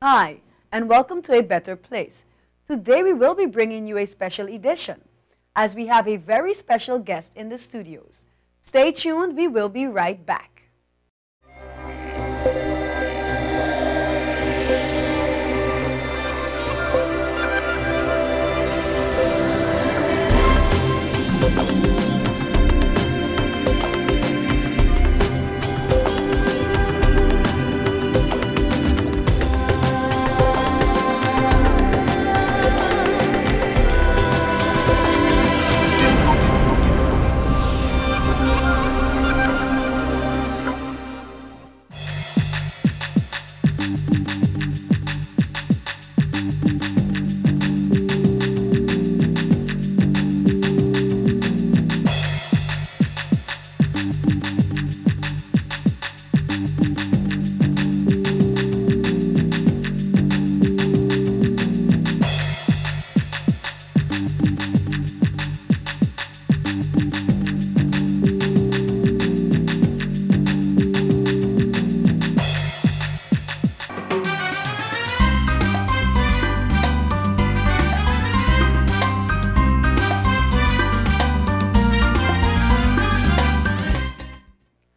Hi, and welcome to A Better Place. Today we will be bringing you a special edition, as we have a very special guest in the studios. Stay tuned, we will be right back.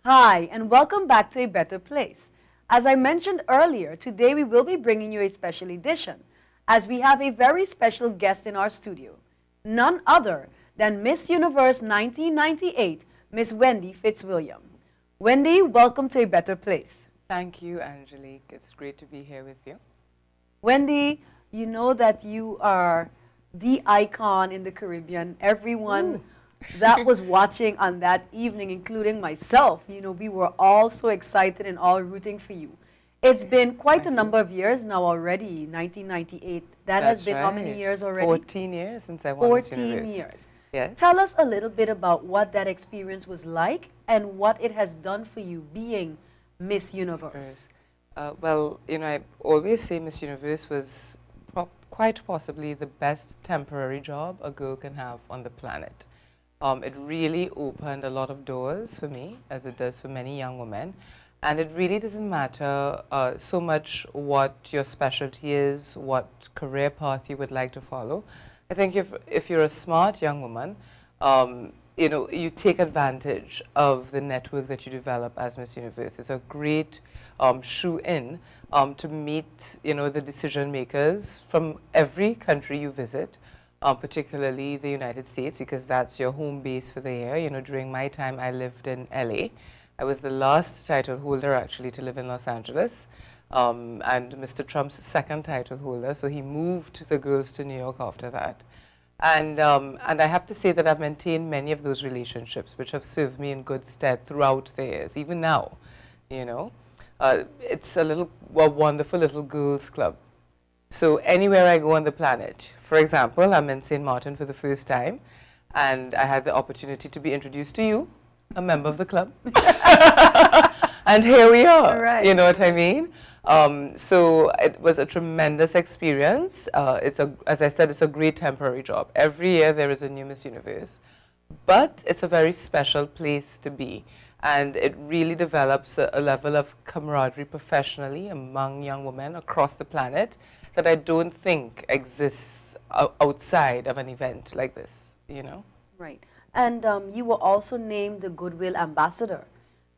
Hi, and welcome back to A Better Place. As I mentioned earlier, today we will be bringing you a special edition, as we have a very special guest in our studio, none other than Miss Universe 1998, Miss Wendy Fitzwilliam. Wendy, welcome to A Better Place. Thank you, Angelique. It's great to be here with you. Wendy, you know that you are the icon in the Caribbean. Everyone that was watching on that evening, including myself, you know, we were all so excited and all rooting for you. It's been quite a number of years now already, 1998. That has been how many years already? 14 years since I won Miss Universe. 14 years. Yes. Tell us a little bit about what that experience was like and what it has done for you being Miss Universe. Well, you know, I always say Miss Universe was quite possibly the best temporary job a girl can have on the planet. It really opened a lot of doors for me, as it does for many young women. And it really doesn't matter so much what your specialty is, what career path you would like to follow. I think if you're a smart young woman, you know, you take advantage of the network that you develop as Miss Universe. It's a great shoe-in to meet, you know, the decision makers from every country you visit. Particularly the United States, because that's your home base for the year. You know, during my time, I lived in LA. I was the last title holder, actually, to live in Los Angeles, and Mr. Trump's second title holder, so he moved the girls to New York after that. And I have to say that I've maintained many of those relationships, which have served me in good stead throughout the years, even now, you know. It's a wonderful little girls' club. So anywhere I go on the planet, for example, I'm in St. Martin for the first time, and I had the opportunity to be introduced to you, a member of the club. And here we are, right. You know what I mean? So it was a tremendous experience. As I said, it's a great temporary job. Every year there is a new Miss Universe, but it's a very special place to be. And it really develops a level of camaraderie professionally among young women across the planet that I don't think exists outside of an event like this, you know? Right. And you were also named the Goodwill Ambassador.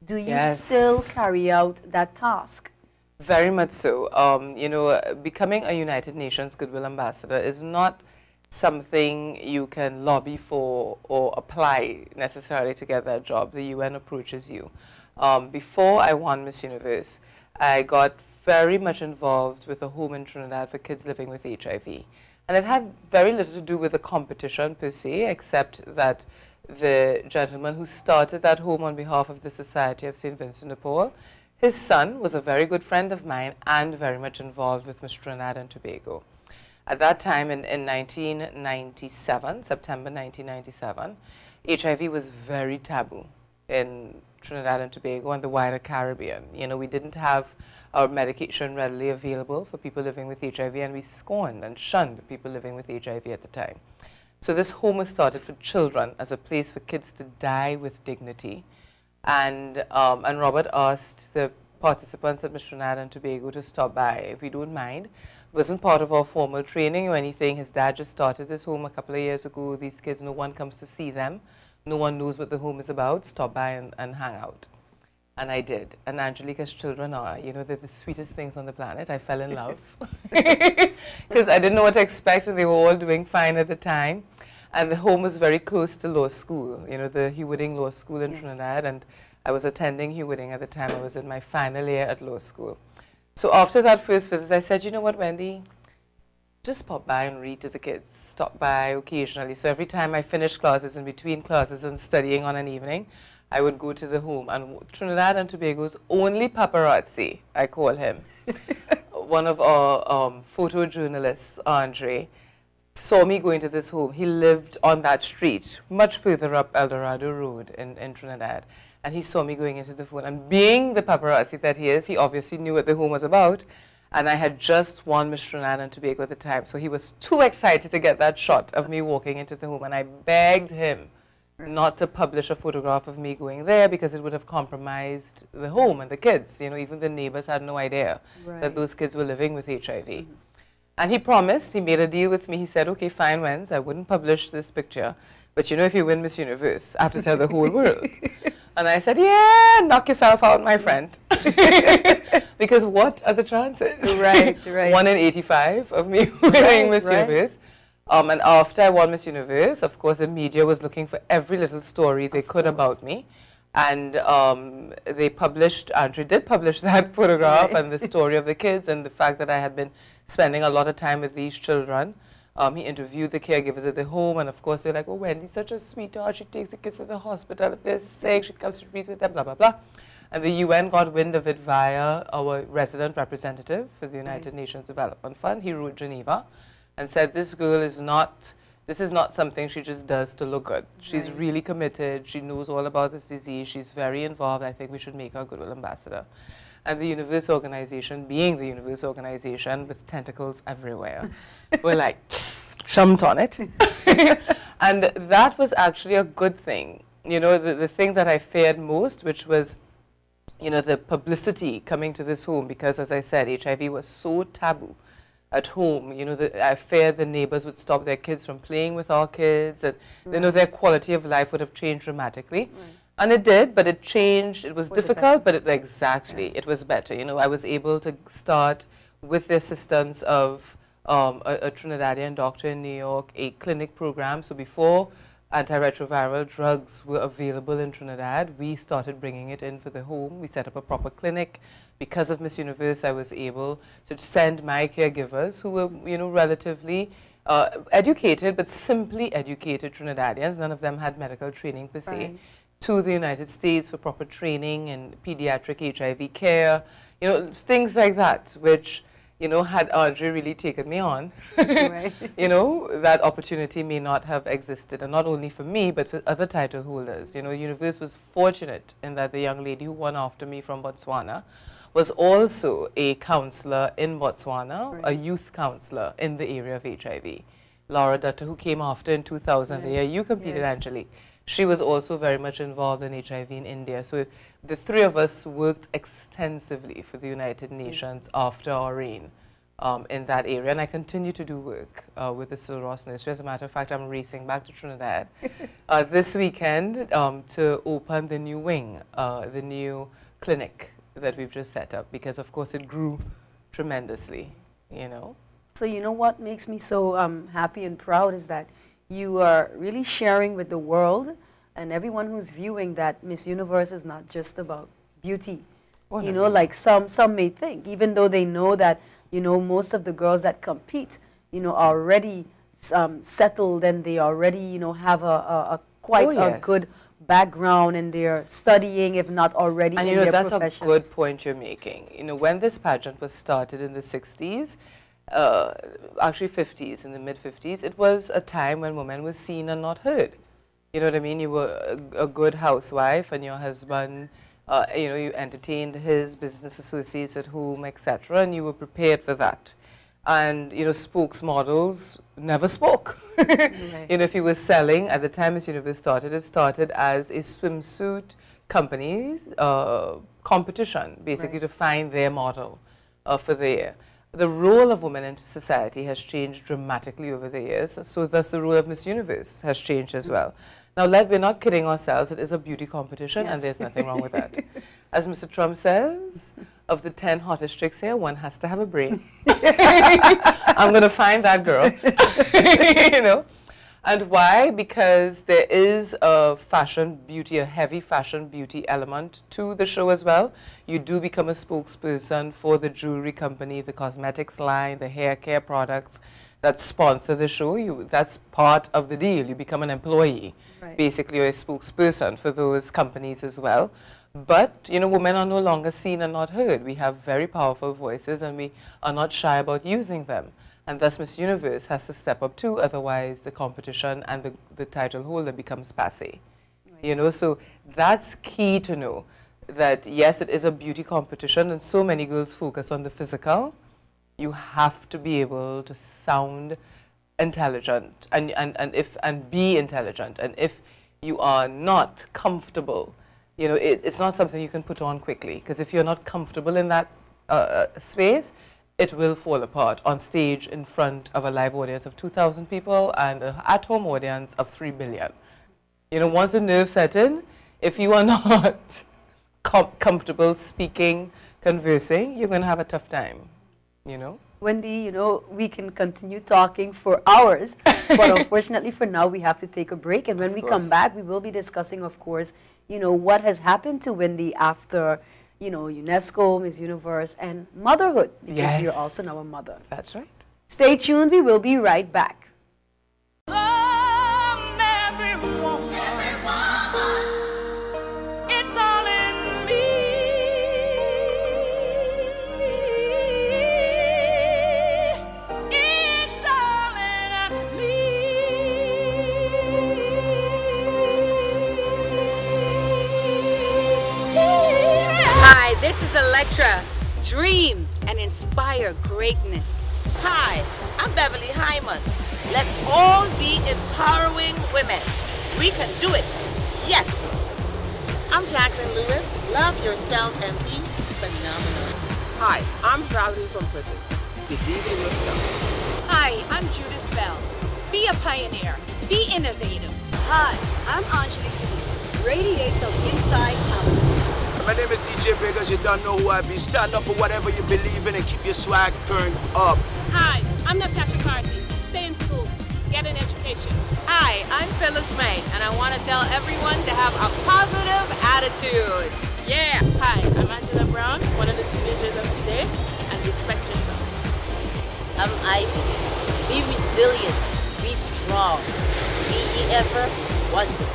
Do you Yes. still carry out that task? Very much so. You know, becoming a United Nations Goodwill Ambassador is not something you can lobby for or apply necessarily to get that job. The UN approaches you. Before I won Miss Universe, I got very much involved with a home in Trinidad for kids living with HIV. And it had very little to do with the competition per se, except that the gentleman who started that home on behalf of the Society of St. Vincent de Paul, his son was a very good friend of mine and very much involved with Miss Trinidad and Tobago. At that time, in 1997, September 1997, HIV was very taboo in Trinidad and Tobago and the wider Caribbean. You know, we didn't have our medication readily available for people living with HIV, and we scorned and shunned people living with HIV at the time. So this home was started for children as a place for kids to die with dignity. And Robert asked the participants at Miss Trinidad and Tobago to stop by, if we don't mind. It wasn't part of our formal training or anything. His dad just started this home a couple of years ago. These kids, no one comes to see them. No one knows what the home is about. Stop by and hang out. And I did. And Angelica's children are, you know, they're the sweetest things on the planet. I fell in love because I didn't know what to expect, and they were all doing fine at the time. And the home was very close to law school, you know, the Hugh Wooding Law School in Trinidad. And I was attending Hugh Wooding at the time. I was in my final year at law school. So after that first visit, I said, you know what, Wendy? Just pop by and read to the kids. Stop by occasionally. So every time I finished classes, in between classes and studying on an evening, I would go to the home. And Trinidad and Tobago's only paparazzi, I call him, one of our photojournalists, Andre, saw me going to this home. He lived on that street, much further up El Dorado Road in Trinidad. And he saw me going into the phone. And being the paparazzi that he is, he obviously knew what the home was about. And I had just won Miss Trinidad and Tobago at the time. So he was too excited to get that shot of me walking into the home. And I begged him not to publish a photograph of me going there because it would have compromised the home and the kids. You know, even the neighbors had no idea that those kids were living with HIV. And he promised, he made a deal with me. He said, okay, fine, Wens, I wouldn't publish this picture. But you know, if you win Miss Universe, I have to tell the whole world. And I said, yeah, knock yourself out, my friend. Because what are the chances? Right. 1 in 85 of me winning Miss Universe. And after I won Miss Universe, of course, the media was looking for every little story they could about me. And they published, Andrew did publish that photograph and the story of the kids and the fact that I had been spending a lot of time with these children. He interviewed the caregivers at the home, and of course they're like, oh, Wendy's such a sweetheart. She takes the kids to the hospital if they're sick. She comes to treat with them, blah, blah, blah. And the UN got wind of it via our resident representative for the United Nations Development Fund. He wrote Geneva and said, this girl is not, this is not something she just does to look good. She's really committed. She knows all about this disease. She's very involved. I think we should make her a goodwill ambassador. And the Universe Organization, being the Universe Organization with tentacles everywhere, we're like, jumped on it. And that was actually a good thing. You know, the thing that I feared most, which was, you know, the publicity coming to this home, because as I said, HIV was so taboo at home. You know, I feared the neighbors would stop their kids from playing with our kids, and you know, their quality of life would have changed dramatically. And it did, but it changed. It was difficult, but it it was better. You know, I was able to start with the assistance of a Trinidadian doctor in New York, a clinic program. So before antiretroviral drugs were available in Trinidad, we started bringing it in for the home. We set up a proper clinic. Because of Miss Universe, I was able to send my caregivers, who were, you know, relatively educated, but simply educated Trinidadians. None of them had medical training per se. To the United States for proper training and pediatric HIV care, you know, things like that, which, you know, had Andre really taken me on, you know, that opportunity may not have existed, and not only for me, but for other title holders. You know, Universe was fortunate in that the young lady who won after me from Botswana was also a counselor in Botswana, a youth counselor in the area of HIV. Laura Dutta, who came after in 2000, the year you competed, Angelique. She was also very much involved in HIV in India. So the three of us worked extensively for the United Nations after our reign in that area. And I continue to do work with the Sil Ross Nursery. As a matter of fact, I'm racing back to Trinidad this weekend to open the new wing, the new clinic that we've just set up, because of course it grew tremendously, you know. So you know what makes me so happy and proud is that you are really sharing with the world and everyone who's viewing that Miss Universe is not just about beauty. You know, like some may think, even though they know that, you know, most of the girls that compete, you know, are already settled, and they already, you know, have quite a good background, and they're studying, if not already in their profession. That's a good point you're making. You know, when this pageant was started in the 60s, actually 50s, in the mid-50s, it was a time when women were seen and not heard. You know what I mean? You were a good housewife, and your husband, you know, you entertained his business associates at home, etc., and you were prepared for that. And, you know, spokesmodels never spoke. You know, if you were selling, at the time Miss Universe started, it started as a swimsuit companies competition, basically, to find their model for the year. The role of women in society has changed dramatically over the years, so thus the role of Miss Universe has changed as well. Now, we're not kidding ourselves, it is a beauty competition, and there's nothing wrong with that. As Mr. Trump says, of the 10 hottest chicks here, one has to have a brain. I'm going to find that girl, you know. And why? Because there is a fashion beauty, a heavy fashion beauty element to the show as well. You do become a spokesperson for the jewelry company, the cosmetics line, the hair care products that sponsor the show. That's part of the deal. You become an employee. Right. Basically, you're a spokesperson for those companies as well. But, you know, women are no longer seen and not heard. We have very powerful voices, and we are not shy about using them. And thus Miss Universe has to step up too, otherwise the competition and the title holder becomes passé. Right. You know, so that's key to know, that yes, it is a beauty competition and so many girls focus on the physical. You have to be able to sound intelligent and be intelligent. And if you are not comfortable, you know, it's not something you can put on quickly, because if you're not comfortable in that space, it will fall apart on stage in front of a live audience of 2,000 people and an at-home audience of 3 billion. You know, once the nerves set in, if you are not comfortable speaking, conversing, you're going to have a tough time, you know. Wendy, you know, we can continue talking for hours, but unfortunately for now we have to take a break. And when we come back, we will be discussing, of course, you know, what has happened to Wendy after, you know, UNESCO, Miss Universe, and motherhood, because you're also now a mother. That's right. Stay tuned. We will be right back. This is Electra. Dream and inspire greatness. Hi, I'm Beverly Hyman. Let's all be empowering women. We can do it. Yes. I'm Jacqueline Lewis. Love yourself and be phenomenal. Hi, I'm Valerie from Prison. Believe in yourself. Hi, I'm Judith Bell. Be a pioneer. Be innovative. Hi, I'm Anjali. Radiate from inside out. My name is DJ Vegas, you don't know who I be. Stand up for whatever you believe in and keep your swag turned up. Hi, I'm Natasha Carthy. Stay in school. Get an education. Hi, I'm Phyllis May, and I want to tell everyone to have a positive attitude. Yeah. Hi, I'm Angela Brown, one of the teenagers of today, and respect yourself. I'm Ivy. Be resilient. Be strong. Be ever wonderful.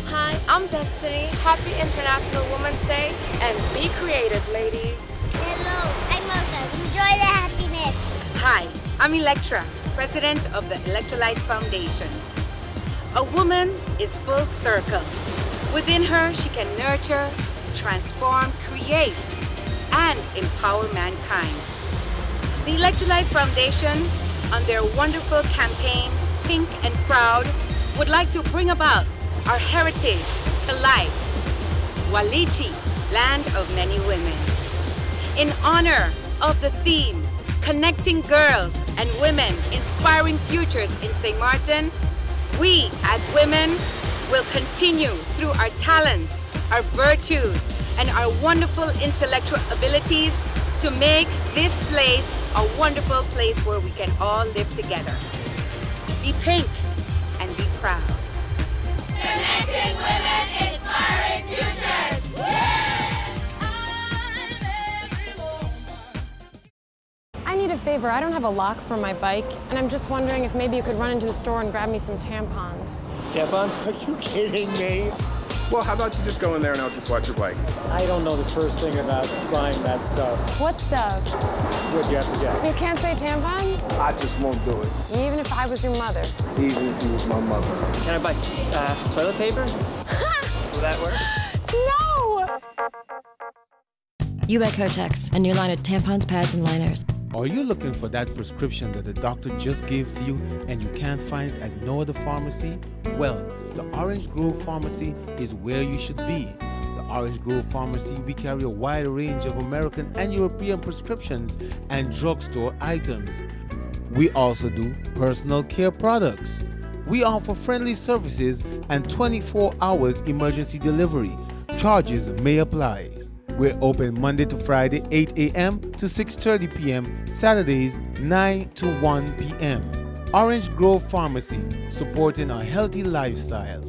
Hi, I'm Destiny. Happy International Women's Day, and be creative, ladies. Hello, I'm Mosa. Enjoy the happiness. Hi, I'm Electra, president of the Electrolyte Foundation. A woman is full circle. Within her, she can nurture, transform, create, and empower mankind. The Electrolyte Foundation, on their wonderful campaign, Pink and Proud, would like to bring about our heritage to life. Walichi, land of many women. In honor of the theme, connecting girls and women, inspiring futures in St. Martin, we as women will continue through our talents, our virtues, and our wonderful intellectual abilities to make this place a wonderful place where we can all live together. Be pink and be proud. Connecting women, inspiring futures. I need a favor. I don't have a lock for my bike, and I'm just wondering if maybe you could run into the store and grab me some tampons. Tampons? Are you kidding me? Well, how about you just go in there and I'll just watch your bike? I don't know the first thing about buying that stuff. What stuff? What you have to get? You can't say tampons? I just won't do it. Even if I was your mother? Even if you was my mother. Can I buy toilet paper? Will that work? No! You by Kotex, a new line of tampons, pads, and liners. Are you looking for that prescription that the doctor just gave to you and you can't find it at no other pharmacy? Well, the Orange Grove Pharmacy is where you should be. The Orange Grove Pharmacy, we carry a wide range of American and European prescriptions and drugstore items. We also do personal care products. We offer friendly services and 24 hours emergency delivery. Charges may apply. We're open Monday to Friday, 8 a.m. to 6:30 p.m., Saturdays, 9 to 1 p.m. Orange Grove Pharmacy, supporting a healthy lifestyle.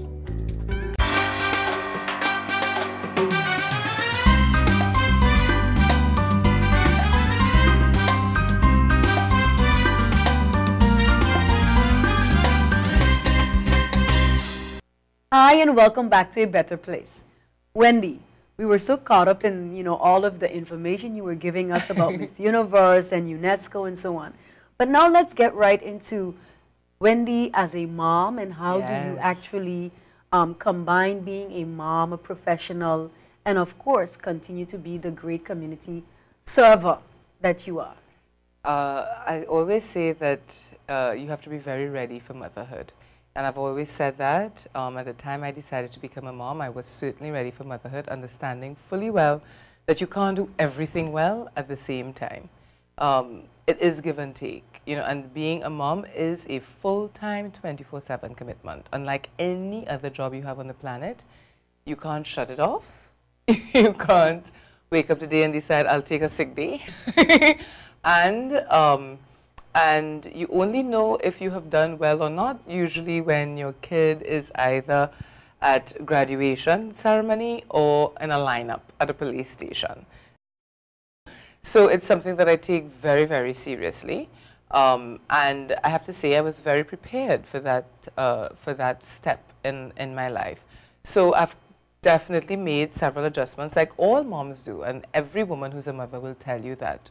Hi, and welcome back to A Better Place. Wendy, we were so caught up in, all of the information you were giving us about Miss Universe and UNESCO and so on. But now let's get right into Wendy as a mom, and how do you actually combine being a mom, a professional, and of course continue to be the great community server that you are? I always say that you have to be very ready for motherhood. And I've always said that. At the time I decided to become a mom, I was certainly ready for motherhood, understanding fully well that you can't do everything well at the same time. It is give and take, and being a mom is a full-time 24/7 commitment. Unlike any other job you have on the planet, you can't shut it off. You can't wake up today and decide, I'll take a sick day. And you only know if you have done well or not, usually when your kid is either at graduation ceremony or in a lineup at a police station. So it's something that I take very, very seriously. And I have to say I was very prepared for that step in my life. So I've definitely made several adjustments like all moms do, and every woman who's a mother will tell you that.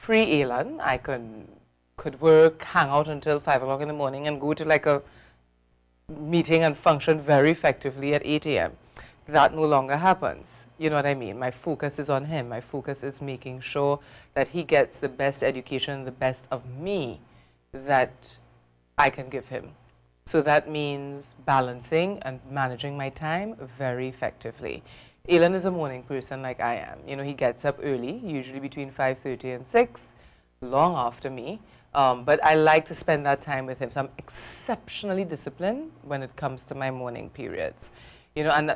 Pre-Elon, I could work, hang out until 5 o'clock in the morning and go to like a meeting and function very effectively at 8 a.m. That no longer happens. You know what I mean? My focus is on him. My focus is making sure that he gets the best education, the best of me that I can give him. So that means balancing and managing my time very effectively. Elon is a morning person like I am. He gets up early, usually between 5:30 and 6, long after me. But I like to spend that time with him. So I'm exceptionally disciplined when it comes to my morning periods. And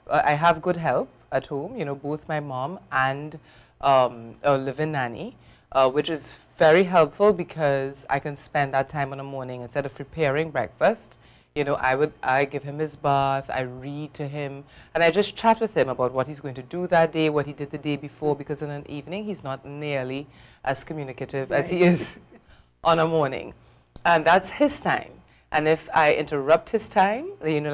I have good help at home, both my mom and a live-in nanny, which is very helpful because I can spend that time in the morning instead of preparing breakfast. I give him his bath, I read to him, and I just chat with him about what he's going to do that day, what he did the day before, because in an evening he's not nearly as communicative as he is on a morning. And that's his time. And if I interrupt his time, in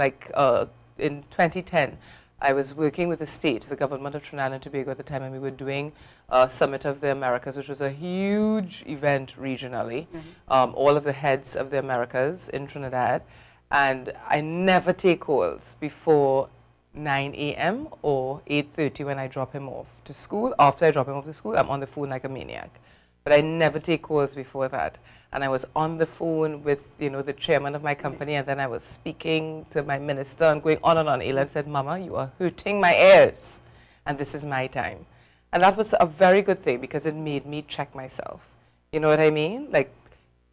2010, I was working with the state, the government of Trinidad and Tobago at the time, and we were doing a Summit of the Americas, which was a huge event regionally, all of the heads of the Americas in Trinidad. And I never take calls before 9 a.m. or 8:30 when I drop him off to school. After I drop him off to school, I'm on the phone like a maniac. But I never take calls before that. And I was on the phone with, the chairman of my company, and then I was speaking to my minister and going on and on. Elon said, Mama, you are hurting my ears, and this is my time. And that was a very good thing because it made me check myself. You know what I mean? Like,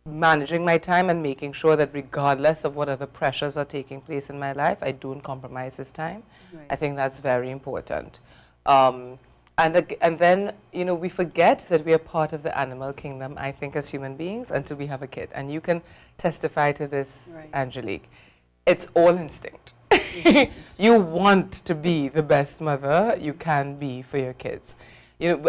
managing my time and making sure that regardless of what other pressures are taking place in my life, I don't compromise this time. Right. I think that's very important. And then, we forget that we are part of the animal kingdom, I think, as human beings until we have a kid. And you can testify to this, right, Angelique. It's all instinct. Yes. You want to be the best mother you can be for your kids.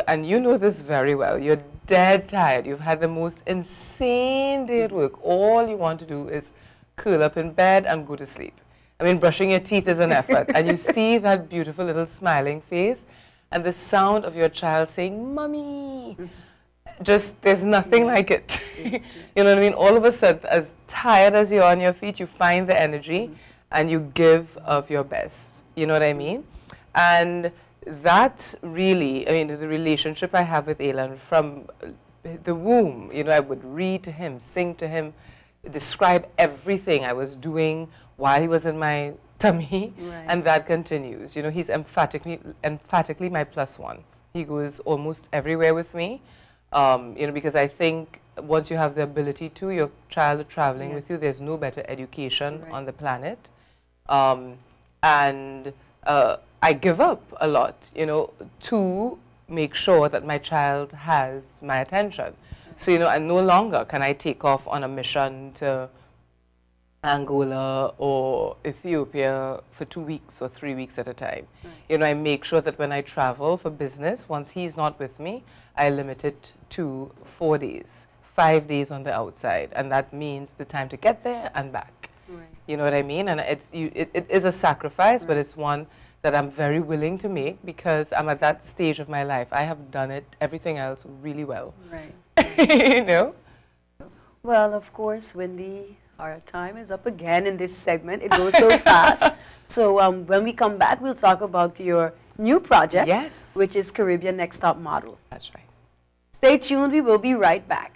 And you know this very well. You're dead tired. You've had the most insane day at work. All you want to do is curl up in bed and go to sleep. I mean, brushing your teeth is an effort. And you see that beautiful little smiling face and the sound of your child saying, Mommy. Just, there's nothing like it. You know what I mean? All of a sudden, as tired as you are on your feet, you find the energy and you give of your best. You know what I mean? And that really, I mean, the relationship I have with Alan from the womb, you know, I would read to him, sing to him, describe everything I was doing while he was in my tummy, and that continues. You know, he's emphatically my +1. He goes almost everywhere with me, you know, because I think once you have the ability to, your child is traveling with you, there's no better education on the planet. I give up a lot, you know, to make sure that my child has my attention. So, you know, and no longer can I take off on a mission to Angola or Ethiopia for 2 weeks or 3 weeks at a time. You know, I make sure that when I travel for business, once he's not with me, I limit it to 4 days, 5 days on the outside. And that means the time to get there and back. You know what I mean? And it is a sacrifice, but it's one that I'm very willing to make because I'm at that stage of my life. I have done it, everything else, really well. You know? Well, of course, Wendy, our time is up again in this segment. It goes so fast. So when we come back, we'll talk about your new project, which is Caribbean Next Top Model. That's right. Stay tuned. We will be right back.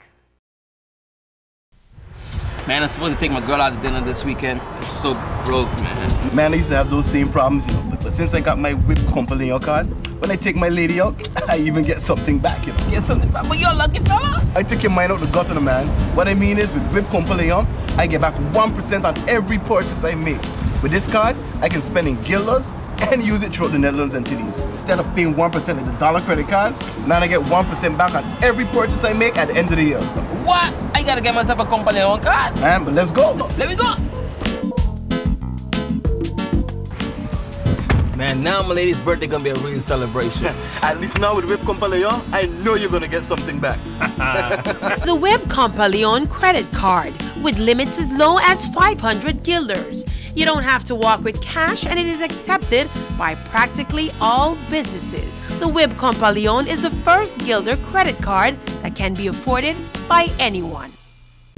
Man, I'm supposed to take my girl out to dinner this weekend. I'm so broke, man. Man, I used to have those same problems, you know. But since I got my whip company card, when I take my lady out, I even get something back, you know. Get something back? But you're a lucky fella. I take your mind out the gutter, man. What I mean is, with whip company I get back 1% on every purchase I make. With this card, I can spend in guilders and use it throughout the Netherlands and TDs. Instead of paying 1% at the dollar credit card, man, I get 1% back on every purchase I make at the end of the year. What? I gotta get myself a company on card. Man, but let's go. Let me go. Man, now my lady's birthday gonna be a real celebration. At least now with Whip Compaleon, I know you're gonna get something back. The Whip Compaleon credit card with limits as low as 500 guilders. You don't have to walk with cash and it is accepted by practically all businesses. The Whip Compaleon is the first guilder credit card that can be afforded by anyone.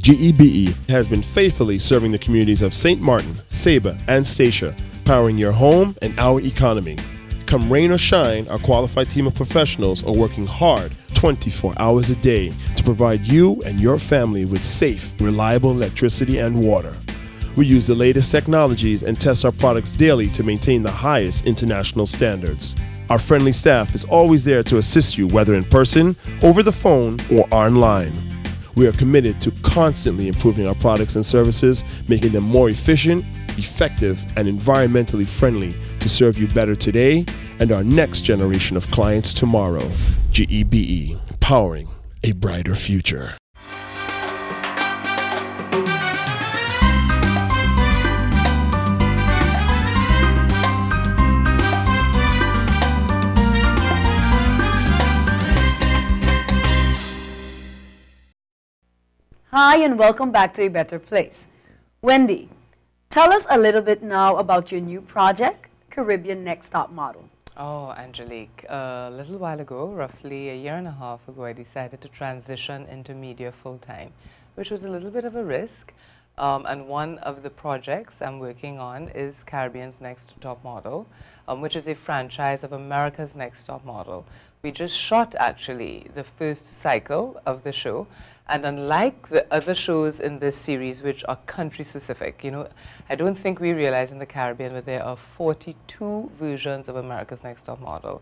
GEBE has been faithfully serving the communities of St. Martin, Saba, and Statia, powering your home and our economy. Come rain or shine, our qualified team of professionals are working hard 24 hours a day to provide you and your family with safe, reliable electricity and water. We use the latest technologies and test our products daily to maintain the highest international standards. Our friendly staff is always there to assist you, whether in person, over the phone, or online. We are committed to constantly improving our products and services, making them more efficient, effective, and environmentally friendly to serve you better today and our next generation of clients tomorrow. GEBE, powering a brighter future. Hi, and welcome back to A Better Place. Wendy, tell us a little bit now about your new project, Caribbean Next Top Model. Oh, Angelique, a little while ago, roughly a year and a half ago, I decided to transition into media full-time, which was a little bit of a risk. And one of the projects I'm working on is Caribbean's Next Top Model, which is a franchise of America's Next Top Model. We just shot, actually, the first cycle of the show. And unlike the other shows in this series, which are country-specific, you know, I don't think we realize in the Caribbean that there are 42 versions of America's Next Top Model.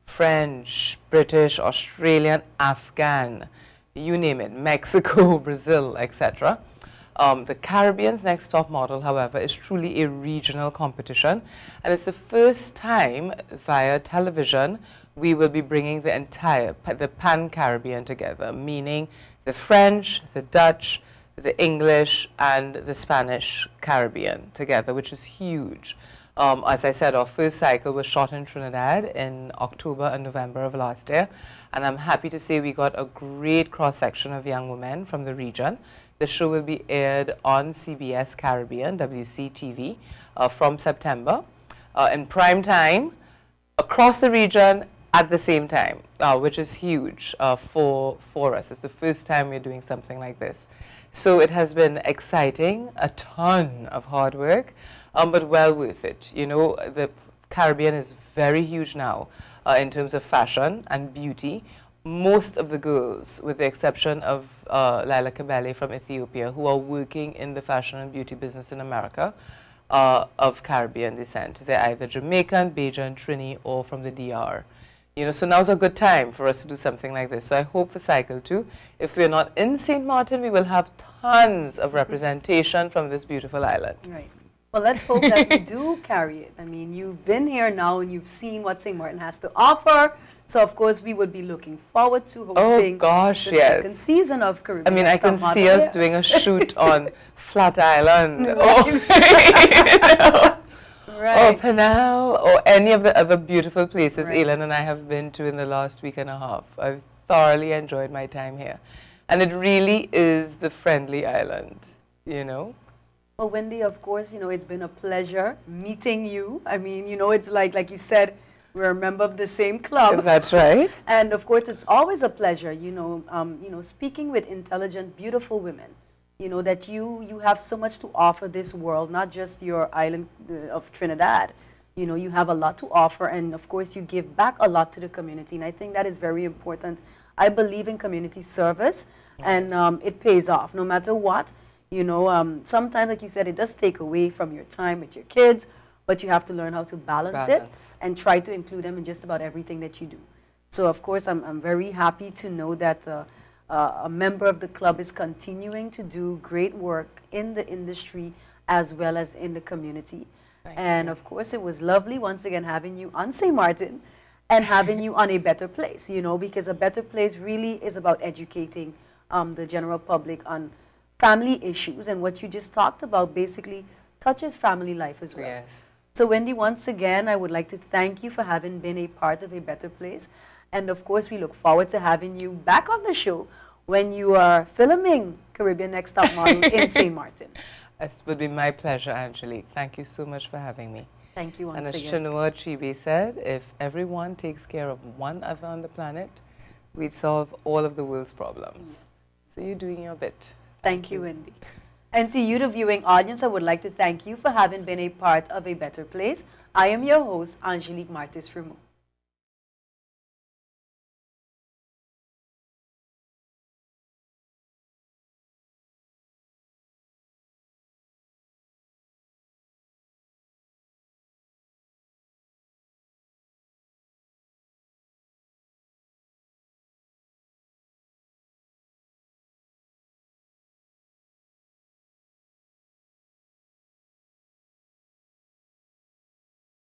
French, British, Australian, Afghan, you name it, Mexico, Brazil, etc. The Caribbean's Next Top Model, however, is truly a regional competition. And it's the first time via television we will be bringing the pan-Caribbean together, meaning the French, the Dutch, the English, and the Spanish Caribbean together, which is huge. As I said, our first cycle was shot in Trinidad in October and November of last year, and I'm happy to say we got a great cross-section of young women from the region. The show will be aired on CBS Caribbean, WCTV, from September, in prime time, across the region, at the same time, which is huge for us. It's the first time we're doing something like this. So it has been exciting, a ton of hard work, but well worth it. You know, the Caribbean is very huge now. in terms of fashion and beauty. Most of the girls, with the exception of Laila Kabale from Ethiopia, who are working in the fashion and beauty business in America, of Caribbean descent. They're either Jamaican, Bajan, Trini, or from the DR. You know, so now's a good time for us to do something like this. So I hope for Cycle 2, if we're not in St. Martin, we will have tons of representation from this beautiful island. Right. Well, let's hope that we do carry it. I mean, you've been here now and you've seen what St. Martin has to offer. So, of course, we would be looking forward to hosting the second season of Caribbean. I mean, I can see us doing a shoot on Flat Island. Or Panal, or any of the other beautiful places Elin and I have been to in the last week and a half. I've thoroughly enjoyed my time here. And it really is the friendly island, you know. Well, Wendy, of course, you know, it's been a pleasure meeting you. I mean, you know, it's like you said, we're a member of the same club. That's right. And, of course, it's always a pleasure, you know, speaking with intelligent, beautiful women. You know, that you have so much to offer this world, not just your island of Trinidad. You know, you have a lot to offer, and of course you give back a lot to the community, and I think that is very important. I believe in community service, and it pays off no matter what. You know, sometimes, like you said, it does take away from your time with your kids, but you have to learn how to balance it and try to include them in just about everything that you do. So, of course, I'm very happy to know that a member of the club is continuing to do great work in the industry as well as in the community. And of course, it was lovely once again having you on St. Martin and having you on A Better Place, you know, because A Better Place really is about educating the general public on family issues, and what you just talked about basically touches family life as well. Yes. So Wendy, once again, I would like to thank you for having been a part of A Better Place. And of course, we look forward to having you back on the show when you are filming Caribbean Next Top Model in St. Martin. It would be my pleasure, Angelique. Thank you so much for having me. Thank you once again. And as again. Chinua Achebe said, if everyone takes care of one other on the planet, we'd solve all of the world's problems. So you're doing your bit. Thank you, Wendy. And to you, the viewing audience, I would like to thank you for having been a part of A Better Place. I am your host, Angelique Martis Remo.